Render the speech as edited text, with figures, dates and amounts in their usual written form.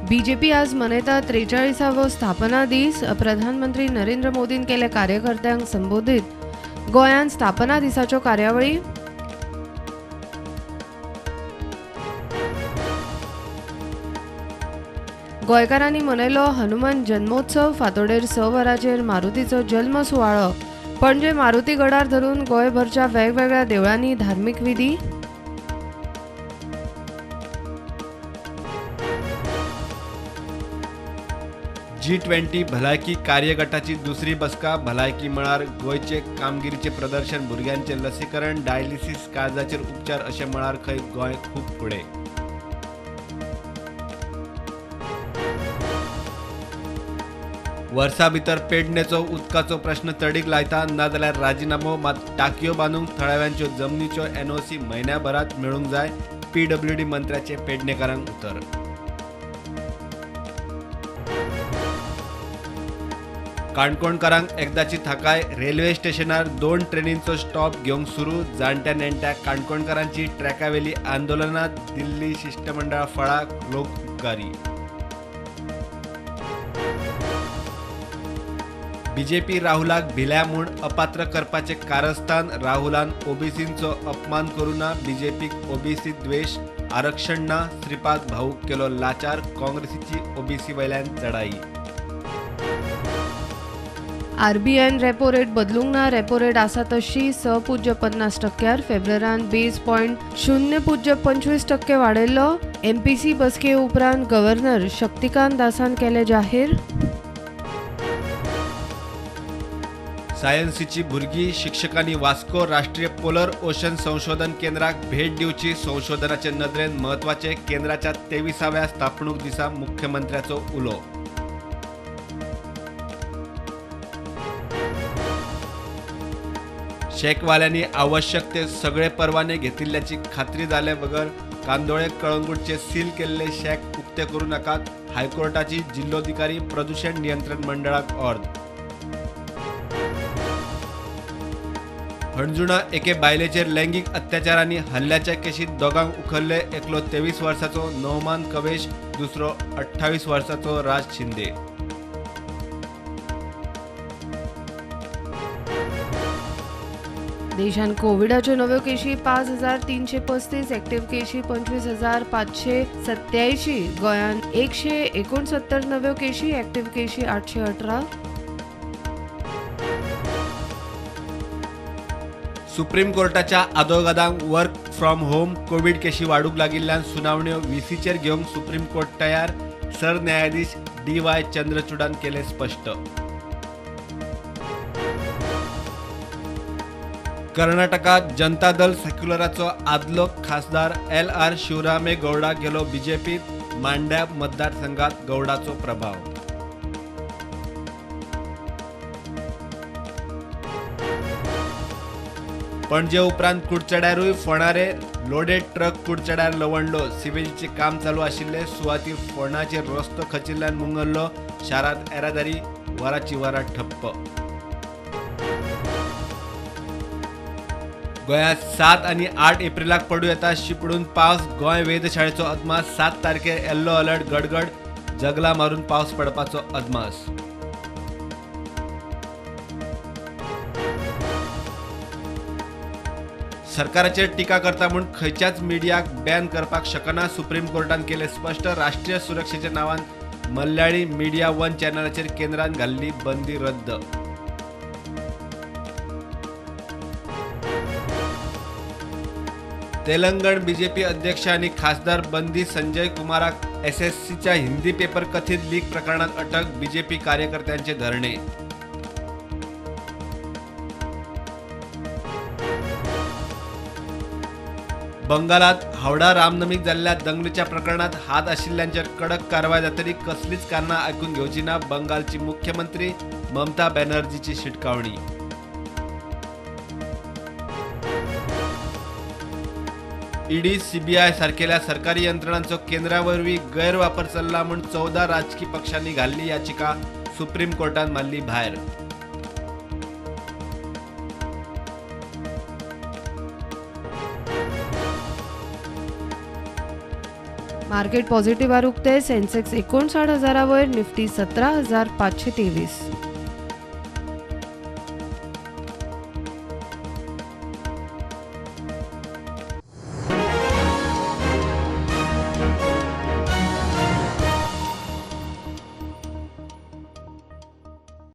BJP आज मनयता 43वा स्थापना दीस. प्रधानमंत्री नरेंद्र मोदीन केले कार्यकर्त्यांक संबोधित. गोंयांत स्थापना दिसाच्यो कार्यावळी. गोंयकारांनी मनयलो हनुमान जन्मोत्सव. फांतोडेर 6 वरांचेर मारुतीचो जल्म सुवाळो. पणजे मारुती गडार धरून गोंयभरच्या वेगवेगळ्या देवळांनी धार्मीक विधी. G20 भलायकी कार्यगटाची दुसरी बसका. भलायकी मळार गोंयचे कामगिरीचे प्रदर्शन, भुरग्यांचे लसीकरण, डायलिसीस, काळजाचेर उपचार अशे मळार खंय गोंय खूब फुडें. वर्सा भितर पेडणेचो उदकाचो प्रश्न तडीक लायता. नाजाल्यार राजिनामो. मात टाकयो बांदूंक थळाव्यांच्यो जमनीच्यो NOC म्हयन्याभरात मेळूंक जाय. PWD मंत्र्याचे पेडणेकारांक उतर. काणकोणकारांक एकदाची थाकाय. रेल्वे स्टेशनार 2 ट्रेनींचो स्टॉप घेवंक सुरू. जाणट्या नेणट्या काणकोणकारांची ट्रॅकावेली आंदोलनां. दिल्ली शिष्टमंडळा फळाक, लोक उपकारी. बीजेपी राहुलाक भिल्या म्हूण अपात्र करपाचे कारस्थान. राहुलान ओबीसींचो अपमान करूं ना. बीजेपीक ओबीसी द्वेष. आरक्षण ना. श्रीपाद भाऊक केलो लाचार. काँग्रेसीची ओबीसी वयल्यान चढाई. RBIन रेपो रेट बदलूंक ना. रेपो रेट आसा तशी 6.50%. फेब्रुवारांत बेस पॉयंट 0.25% वाडयल्लो. MPC बसके उपरांत गव्हर्नर शक्तिकांत दासान केले जाहीर. सायन्सीची भुरगीं. शिक्षकांनी वास्को राष्ट्रीय पोलर ओशन संशोधन केंद्राक भेट दिवची. संशोधनाचे नदरेन म्हत्वाचे. केंद्राच्या 23व्या स्थापणूक दिसा मुख्यमंत्र्याचो उलो. शेकवाल्यांनी आवश्यक ते सगळे परवाने घेतिल्ल्याची खात्री जाले बगर कांदोळे कळंगूटचे सील केल्ले शेक उक्ते करूं नाकात. हायकोर्टाची जिल्लोधिकारी प्रदूषण नियंत्रण मंडळाक अर्द. हणजुणा एके बायलेचेर लैंगिक अत्याचारांनी हल्ल्याच्या केशीत दोगांक उखल्ले. एकलो 23 वर्साचो नौमान कवेश, दुसरो 28 वर्साचो राज शिंदे. देशांत कोविडाच्यो नव्यो केशी 5,335. एक्टिव्ह केशी 25,587. गोंयांत 169 नव्यो केशी. एक्टिव्ह केशी 818. सुप्रीम कोर्टाच्या आदोगादांक वर्क फ्रॉम होम. कोविड केशी वाडूंक लागिल्ल्यान सुनावण्यो VCचेर घेवंक सुप्रीम कोर्ट तयार. सरन्यायाधीश DY चंद्रचूडान केले स्पष्ट. कर्नाटकात जनता दल सेक्युलराचो आदलो खासदार LR शिवरामे गौडा गेलो बीजेपीत. मांड्या मतदारसंघात गौडाचो प्रभाव. पणजे उपरांत कुडचड्यारूय फोंडारे लोडेड ट्रक कुडचड्यार लवंडलो. सिव्हिलचे काम चालू आशिल्ले सुवाती फोंडाचेर रस्तो खचिल्ल्यान मुंगल्लो. शारांत येरादारी वरांची वरां ठप्प. गोंयांत 7 आनी 8 एप्रिलाक पडूं येता शिपडून पावस. गोंय वेधशाळेचो अदमास. 7 तारखेर येल्लो अलर्ट. गडगड. जगला मारून पावस पडपाचो अदमास. सरकाराचेर टिका करता म्हूण खंयच्याच मिडियाक बॅन करपाक शकना. सुप्रीम कोर्टान केले स्पश्ट. राष्ट्रीय सुरक्षेच्या नांवान मल्याळी मिडिया 1 चॅनलाचेर केंद्रान घाल्ली बंदी रद्द. तेलंगण बीजेपी अध्यक्ष आणि खासदार बंदी. संजय कुमाराक SSCच्या हिंदी पेपर कथित लीक प्रकरणात अटक. बीजेपी कार्यकर्त्यांचे धरणे. बंगालात हावडा रामनमीक जाल्ल्या दंगलीच्या प्रकरणात हात आशिल्ल्यांचेर कडक कारवाय जातली. कसलीच कारणां आयकून घेवची ना. बंगालची मुख्यमंत्री ममता बॅनर्जीची शिटकावणी. ED CBI सारकेल्या सरकारी यंत्रणांचो केंद्रावरवीं गैरवापर चल्ला म्हूण 14 राजकीय पक्षांनी घाल्ली याचिका. सुप्रीम कोर्टान मारली भायर. मार्केट पॉझिटिव्ह उक्ते. सेन्सेक्स 59,000 वयर, निफ्टी 17,523.